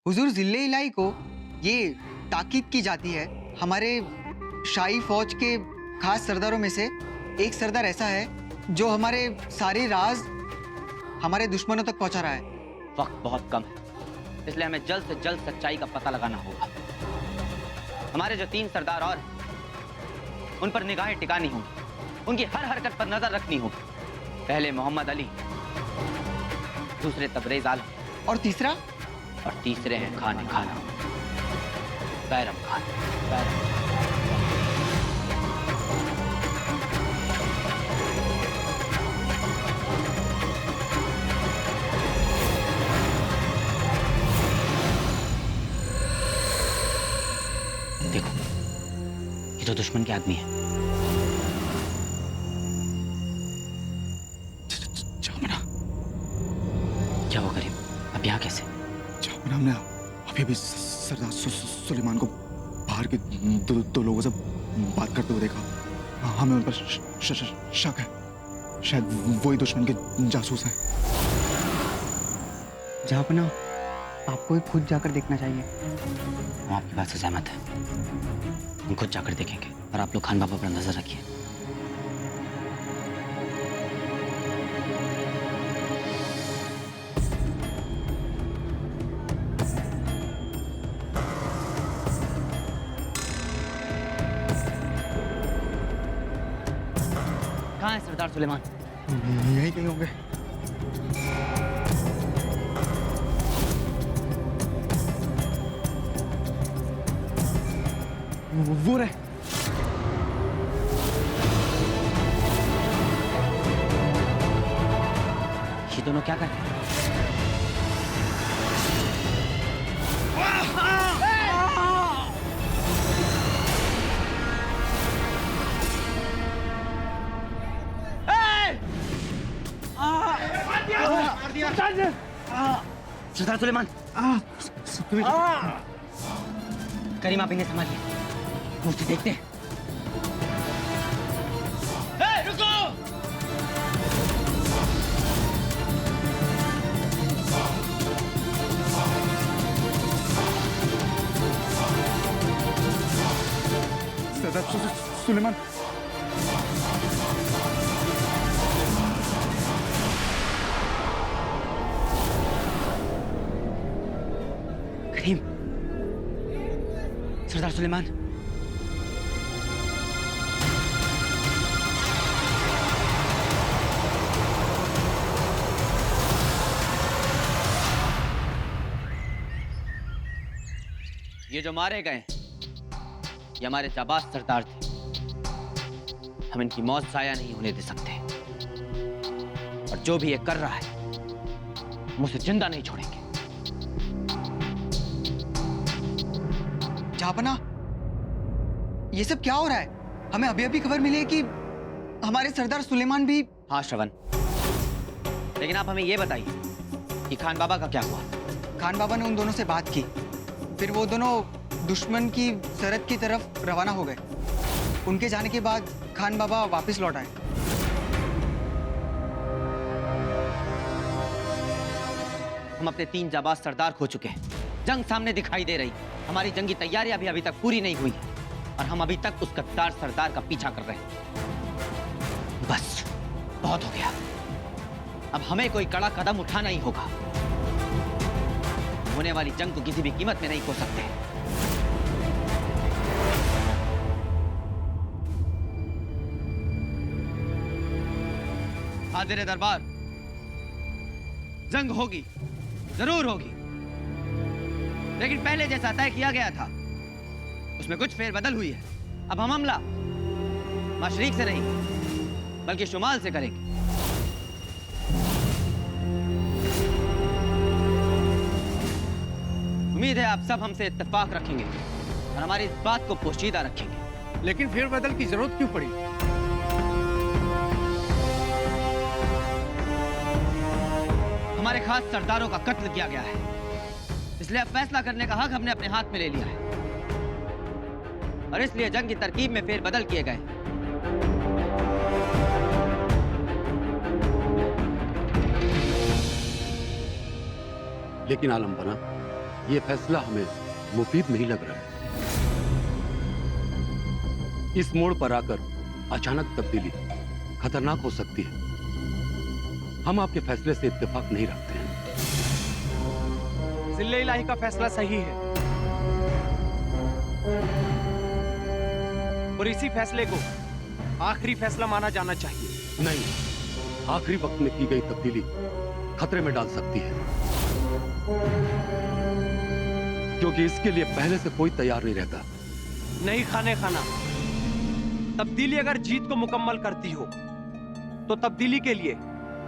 हुजूर जिले इलाही को ये ताकीद की जाती है, हमारे शाही फौज के खास सरदारों में से एक सरदार ऐसा है जो हमारे सारे राज हमारे दुश्मनों तक पहुंचा रहा है। वक्त बहुत कम है, इसलिए हमें जल्द से जल्द सच्चाई का पता लगाना होगा। हमारे जो 3 सरदार और उन पर निगाहें टिकानी होंगी, उनकी हर हरकत पर नजर रखनी होगी। पहले मोहम्मद अली, दूसरे तबरेज आलम और तीसरा हैं खान बैरम खान। देखो, ये तो दुश्मन के आदमी है। जामना, क्या वो करीब अब यहाँ कैसे? जामना, हमने अभी सरदार सुलेमान को बाहर के दो लोगों से बात करते हुए देखा। हमें उन पर शक है, शायद वही दुश्मन के जासूस हैं। जहापना, आपको ही खुद जाकर देखना चाहिए। हम आपकी बात से सहमत हैं। हम खुद जाकर देखेंगे और आप लोग खान बाबा पर नजर रखिए। कहाँ है सरदार सुलेमान? यही कहीं होंगे। वो रहे। ये दोनों क्या कर रहे हैं? सरदार सुलेमान, करीम आप इन्हें संभालिए, मुझे देखते हैं। रुको! सरदार सुलेमान, करीम, सरदार सुलेमान, ये जो मारे गए ये हमारे जाबाज सरदार थे। हम इनकी मौत जाया नहीं होने दे सकते, और जो भी ये कर रहा है हम उसे जिंदा नहीं छोड़ेंगे। जहापना, ये सब क्या हो रहा है? हमें अभी अभी खबर मिली है कि हमारे सरदार सुलेमान भी। हाँ श्रवण, लेकिन आप हमें ये बताइए कि खान बाबा का क्या हुआ? खान बाबा ने उन दोनों से बात की, फिर वो दोनों दुश्मन की सरहद की तरफ रवाना हो गए। उनके जाने के बाद खान बाबा वापस लौट आए। हम अपने 3 जाबाज सरदार खो चुके हैं। जंग सामने दिखाई दे रही, हमारी जंगी तैयारियां भी अभी तक पूरी नहीं हुई और हम अभी तक उस गद्दार सरदार का पीछा कर रहे हैं। बस बहुत हो गया, अब हमें कोई कड़ा कदम उठाना ही होगा। होने वाली जंग को किसी भी कीमत में नहीं खो सकते। हाजिर दरबार, जंग होगी, जरूर होगी, लेकिन पहले जैसा तय किया गया था उसमें कुछ फेरबदल हुई है। अब हम हमला मशरिक से नहीं बल्कि शुमाल से करेंगे। उम्मीद है आप सब हमसे इत्तेफाक रखेंगे और हमारी इस बात को पोशीदा रखेंगे। लेकिन फेरबदल की जरूरत क्यों पड़ी? हमारे खास सरदारों का कत्ल किया गया है, इसलिए अब फैसला करने का हक हमने अपने हाथ में ले लिया है और इसलिए जंग की तरकीब में फेरबदल किए गए। लेकिन आलम बना, ये फैसला हमें मुफीद नहीं लग रहा है। इस मोड़ पर आकर अचानक तब्दीली खतरनाक हो सकती है। हम आपके फैसले से इत्तेफाक नहीं रखते हैं। जिले इलाही का फैसला सही है और इसी फैसले को आखिरी फैसला माना जाना चाहिए। नहीं, आखिरी वक्त में की गई तब्दीली खतरे में डाल सकती है, क्योंकि इसके लिए पहले से कोई तैयार नहीं रहता। नहीं खाने खाना, तब्दीली अगर जीत को मुकम्मल करती हो तो तब्दीली के लिए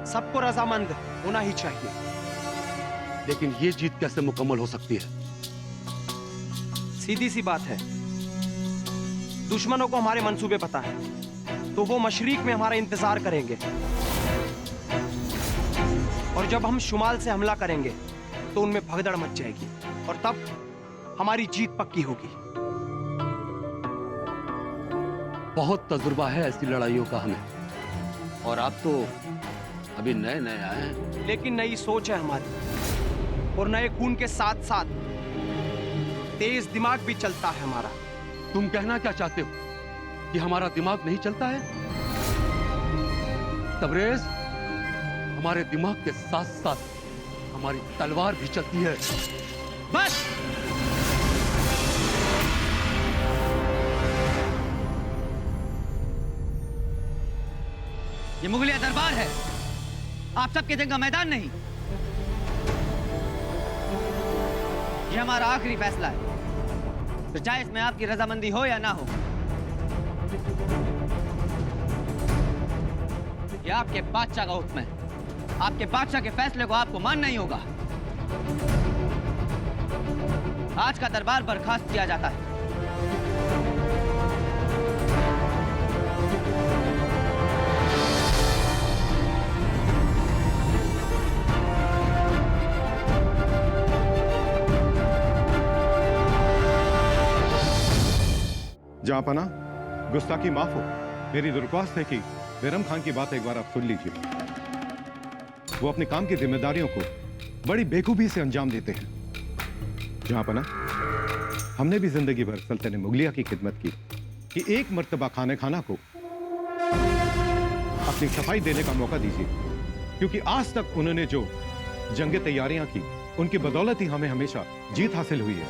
सबको रजामंद होना ही चाहिए। लेकिन ये जीत कैसे मुकम्मल हो सकती है? सीधी सी बात है, दुश्मनों को हमारे मंसूबे पता है, तो वो मशरिक में हमारा इंतजार करेंगे और जब हम शुमाल से हमला करेंगे तो उनमें भगदड़ मच जाएगी और तब हमारी जीत पक्की होगी। बहुत तजुर्बा है ऐसी लड़ाइयों का हमें, और आप तो अभी नए नए आए हैं। लेकिन नई सोच है हमारी और नए खून के साथ साथ तेज दिमाग भी चलता है हमारा। तुम कहना क्या चाहते हो कि हमारा दिमाग नहीं चलता है? तबरेज, हमारे दिमाग के साथ साथ हमारी तलवार भी चलती है। बस! ये मुगलिया दरबार है, आप सबके जंग का मैदान नहीं। ये हमारा आखिरी फैसला है, तो चाहे इसमें आपकी रजामंदी हो या ना हो। ये आपके बादशाह का हुक्म है, आपके बादशाह के फैसले को आपको मानना ही होगा। आज का दरबार बर्खास्त किया जाता है। जहाँपना, गुस्ताखी माफ हो। मेरी दरख्वास्त है कि बैरम खान की बात एक बार आप सुन लीजिए। वो अपने काम की जिम्मेदारियों को बड़ी बेखूबी से अंजाम देते हैं। जहाँपना, हमने भी जिंदगी भर सल्तनत मुगलिया की खिदमत की कि एक मर्तबा खाने खाना को अपनी सफाई देने का मौका दीजिए, क्योंकि आज तक उन्होंने जो जंग तैयारियां की, उनकी बदौलत ही हमें हमेशा जीत हासिल हुई है।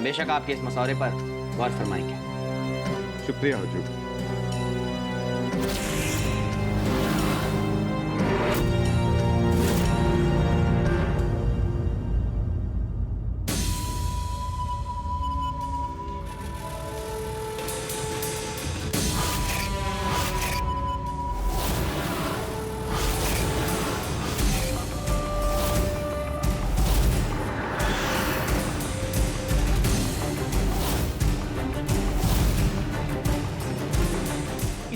बेशक आपके इस मसौरे पर गौर फरमाएंगे। शुक्रिया हुजूर।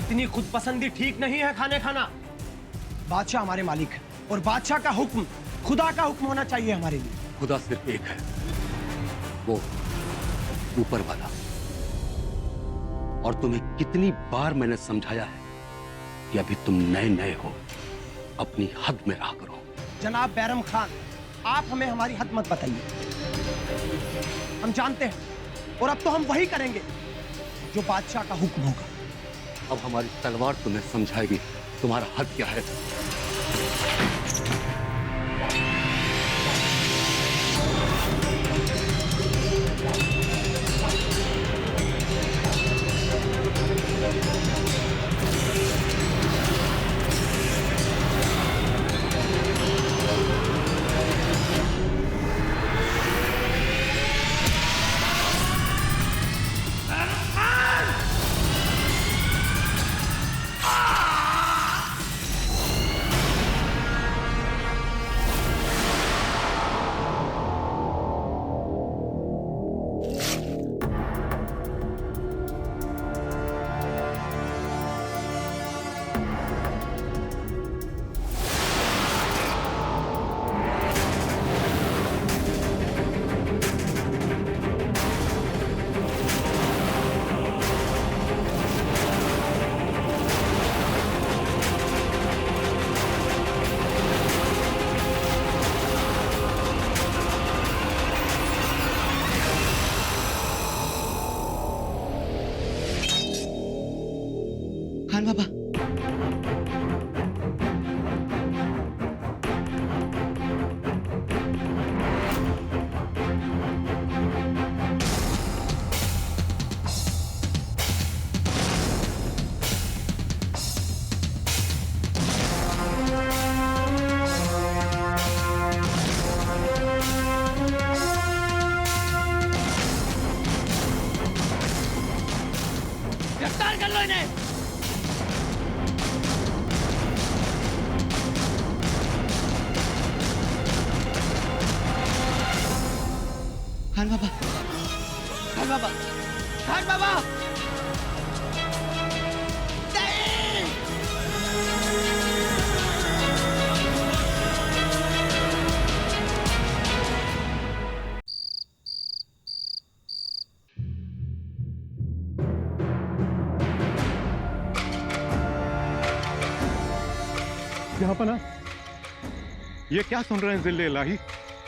इतनी खुद पसंदी ठीक नहीं है खाने खाना। बादशाह हमारे मालिक है और बादशाह का हुक्म खुदा का हुक्म होना चाहिए हमारे लिए। खुदा सिर्फ एक है, वो ऊपर वाला। और तुम्हें कितनी बार मैंने समझाया है कि अभी तुम नए नए हो, अपनी हद में रहा करो। जनाब बैरम खान, आप हमें हमारी हद मत बताइए। हम जानते हैं और अब तो हम वही करेंगे जो बादशाह का हुक्म होगा। अब हमारी तलवार तुम्हें समझाएगी तुम्हारा हद क्या है। यहाँ पना, ये क्या सुन रहे हैं जिल्ले इलाही?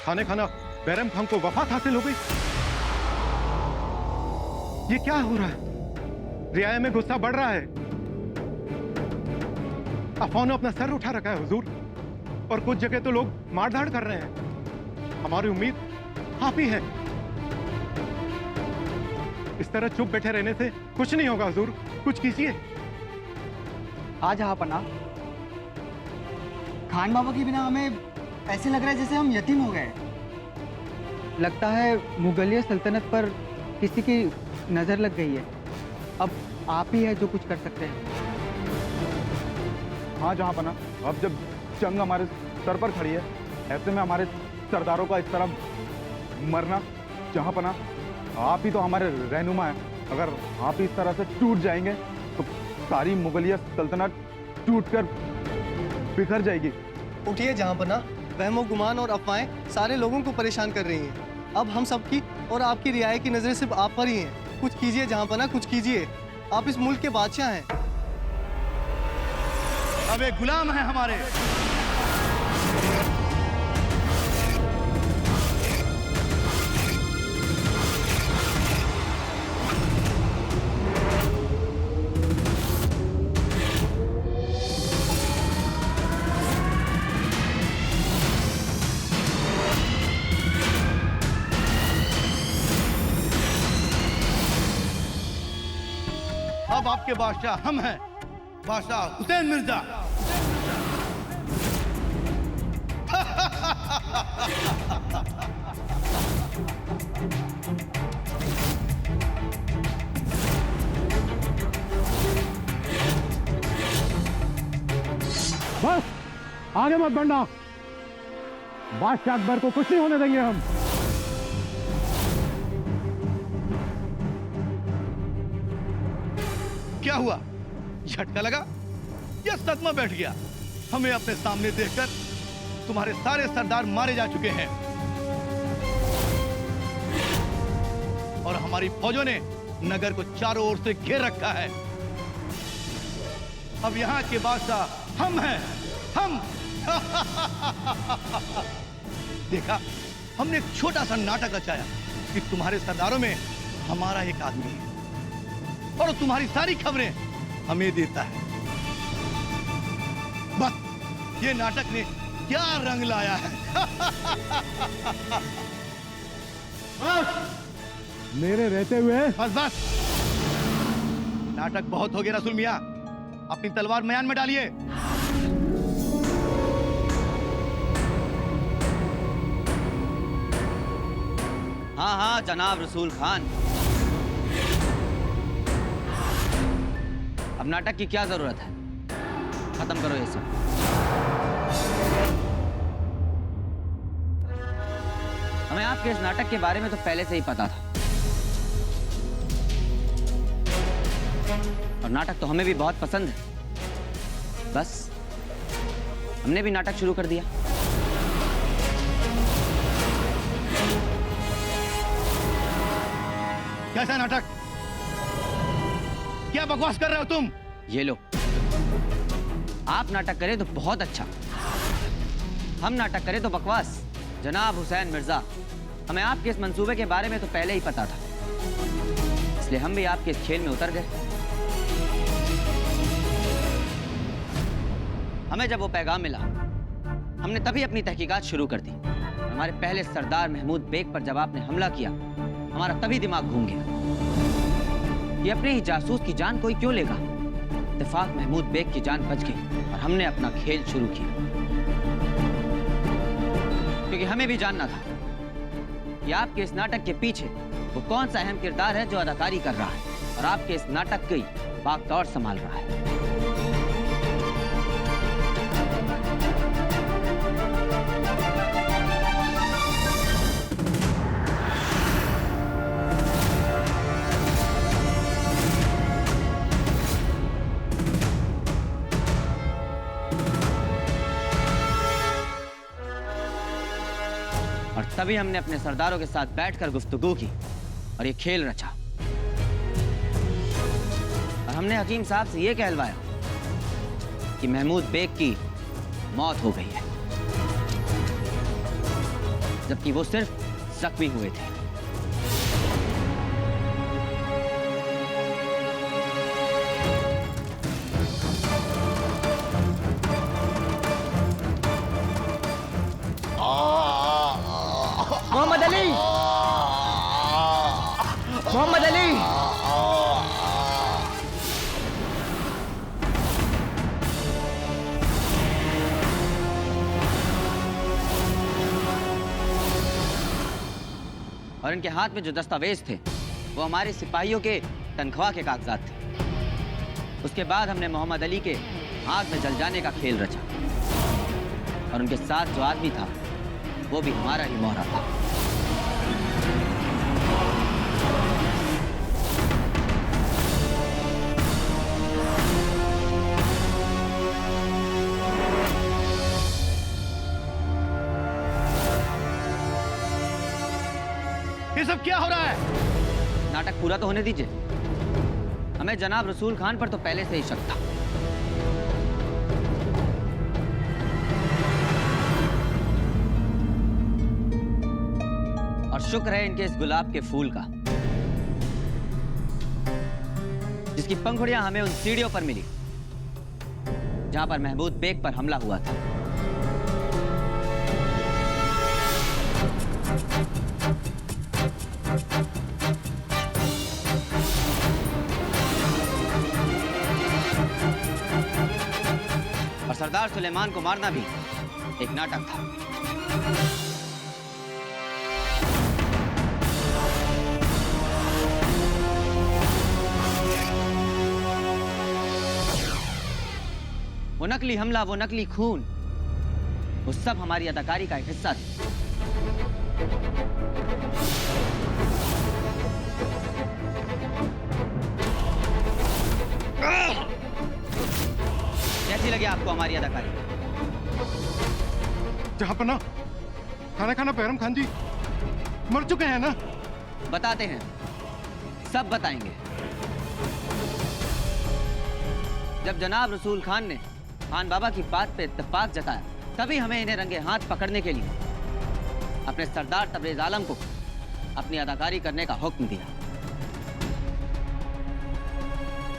खाने खाना बैरम खान को वफात हासिल हो गई। ये क्या हो रहा है? रियाया में गुस्सा बढ़ रहा है। अफवाहों ने अपना सर उठा रखा है हुजूर, और कुछ जगह तो लोग मारधाड़ कर रहे हैं। हमारी उम्मीद आप ही है। इस तरह चुप बैठे रहने से कुछ नहीं होगा हुजूर, कुछ कीजिए। आज पना, खान बाबा के बिना हमें ऐसे लग रहा है जैसे हम यतीम हो गए। लगता है मुगलिया सल्तनत पर किसी की नजर लग गई है। अब आप ही है जो कुछ कर सकते हैं। हाँ जहाँ पना, अब जब जंग हमारे सर पर खड़ी है, ऐसे में हमारे सरदारों का इस तरह मरना, जहाँ पना आप ही तो हमारे रहनुमा हैं। अगर आप इस तरह से टूट जाएंगे तो सारी मुगलिया सल्तनत टूटकर बिखर जाएगी। उठिए जहाँपना, वहमो गुमान और अफवाहें सारे लोगों को परेशान कर रही हैं। अब हम सबकी और आपकी रियाया की नजरें सिर्फ आप पर ही हैं। कुछ कीजिए जहाँपना, कुछ कीजिए। आप इस मुल्क के बादशाह हैं। अब एक गुलाम है हमारे। अब आपके बादशाह हम हैं, बादशाह हुसैन मिर्जा। बस आगे मत बढ़ना, बादशाह अकबर को कुछ नहीं होने देंगे हम। क्या हुआ? झटका लगा या सदमा बैठ गया? हमें अपने सामने देखकर तुम्हारे सारे सरदार मारे जा चुके हैं और हमारी फौजों ने नगर को चारों ओर से घेर रखा है। अब यहाँ के बादशाह हम हैं, हम। देखा, हमने एक छोटा सा नाटक रचाया कि तुम्हारे सरदारों में हमारा एक आदमी है और तुम्हारी सारी खबरें हमें देता है। बस ये नाटक ने क्या रंग लाया है। मेरे रहते हुए बस बस, नाटक बहुत हो गया रसूल मियां, अपनी तलवार मैदान में डालिए। हाँ हाँ जनाब रसूल खान, अब नाटक की क्या जरूरत है? खत्म करो ये सब। हमें आपके इस नाटक के बारे में तो पहले से ही पता था, और नाटक तो हमें भी बहुत पसंद है। बस हमने भी नाटक शुरू कर दिया। कैसा नाटक? क्या बकवास कर रहे हो तुम? ये लो, आप नाटक करें तो बहुत अच्छा, हम नाटक करें तो बकवास। जनाब हुसैन मिर्जा, हमें आपके इस मंसूबे के बारे में तो पहले ही पता था, इसलिए हम भी आपके इस खेल में उतर गए। हमें जब वो पैगाम मिला, हमने तभी अपनी तहकीकात शुरू कर दी। हमारे पहले सरदार महमूद बेग पर जब आपने हमला किया, हमारा तभी दिमाग घूम गया। ये अपने ही जासूस की जान कोई क्यों लेगा? इत्तेफाक महमूद बेग की जान बच गई और हमने अपना खेल शुरू किया, क्योंकि हमें भी जानना था कि आपके इस नाटक के पीछे वो कौन सा अहम किरदार है जो अदाकारी कर रहा है और आपके इस नाटक की बागडोर संभाल रहा है। और तभी हमने अपने सरदारों के साथ बैठकर गुफ्तगू की और ये खेल रचा। और हमने हकीम साहब से ये कहलवाया कि महमूद बेग की मौत हो गई है, जबकि वो सिर्फ जख्मी हुए थे। मोहम्मद अली, मोहम्मद अली, और इनके हाथ में जो दस्तावेज थे वो हमारे सिपाहियों के तनख्वाह के कागजात थे। उसके बाद हमने मोहम्मद अली के आग में जल जाने का खेल रचा और उनके साथ जो आदमी था वो भी हमारा ही मोहरा था। ये सब क्या हो रहा है? नाटक पूरा तो होने दीजिए। हमें जनाब रसूल खान पर तो पहले से ही शक था। और शुक्र है इनके इस गुलाब के फूल का, जिसकी पंखुड़ियां हमें उन सीढ़ियों पर मिली जहां पर महमूद बेग पर हमला हुआ था। और सरदार सुलेमान को मारना भी एक नाटक था। वो नकली हमला, वो नकली खून, वो सब हमारी अदाकारी का एक हिस्सा थे। कैसी लगी आपको हमारी अदाकारी? जहां पना, खाना खाना बैरम खान जी मर चुके हैं ना? बताते हैं, सब बताएंगे। जब जनाब रसूल खान ने खान बाबा की बात पे इत्तेफाक जताया, तभी हमें इन्हें रंगे हाथ पकड़ने के लिए अपने सरदार तबरेज आलम को अपनी अदाकारी करने का हुक्म दिया।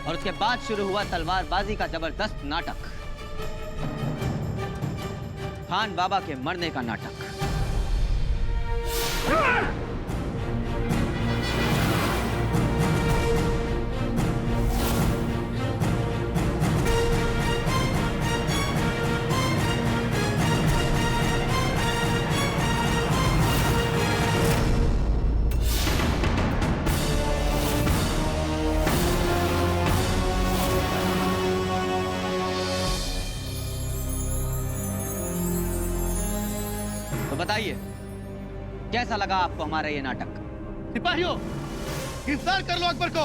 और उसके बाद शुरू हुआ तलवारबाजी का जबरदस्त नाटक, खान बाबा के मरने का नाटक। तो बताइए, कैसा लगा आपको हमारा ये नाटक? सिपाहियों, गिरफ्तार कर लो अकबर को।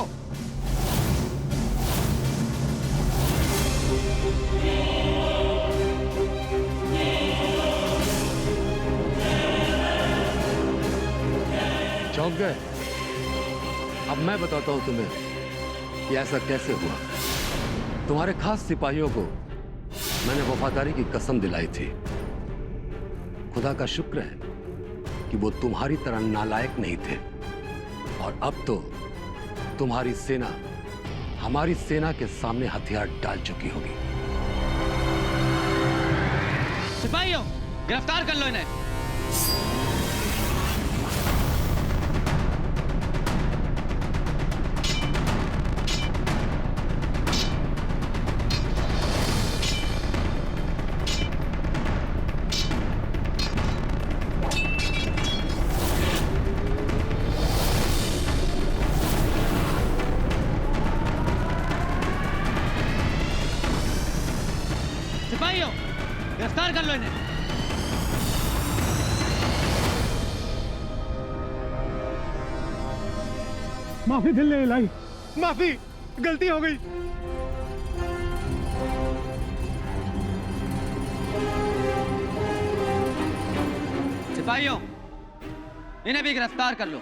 चौंक गए? अब मैं बताता हूं तुम्हें कि ऐसा कैसे हुआ। तुम्हारे खास सिपाहियों को मैंने वफादारी की कसम दिलाई थी। खुदा का शुक्र है कि वो तुम्हारी तरह नालायक नहीं थे, और अब तो तुम्हारी सेना हमारी सेना के सामने हथियार डाल चुकी होगी। सिपाहियों, गिरफ्तार कर लो इन्हें। सिपाहियों, गिरफ्तार कर लो इन्हें। माफी दिल ले लाई, माफी, गलती हो गई। सिपाहियों, इन्हें भी गिरफ्तार कर लो।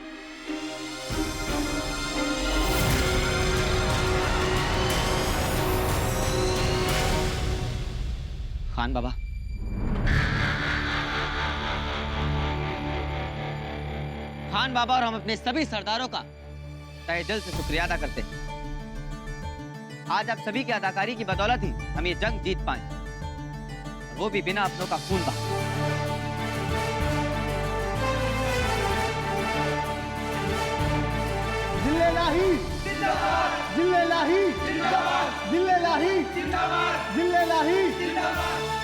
खान बाबा, खान बाबा और हम अपने सभी सरदारों का तहे दिल से शुक्रिया अदा करते हैं। आज आप सभी की अदाकारी की बदौलत ही हम ये जंग जीत पाए, वो भी बिना अपनों का खून बहाए। जिल्ले लाही जिंदाबाद, जिल्ले लाही जिंदाबाद, जिल्ले लाही जिंदाबाद, जिल्ले लाही जिंदाबाद।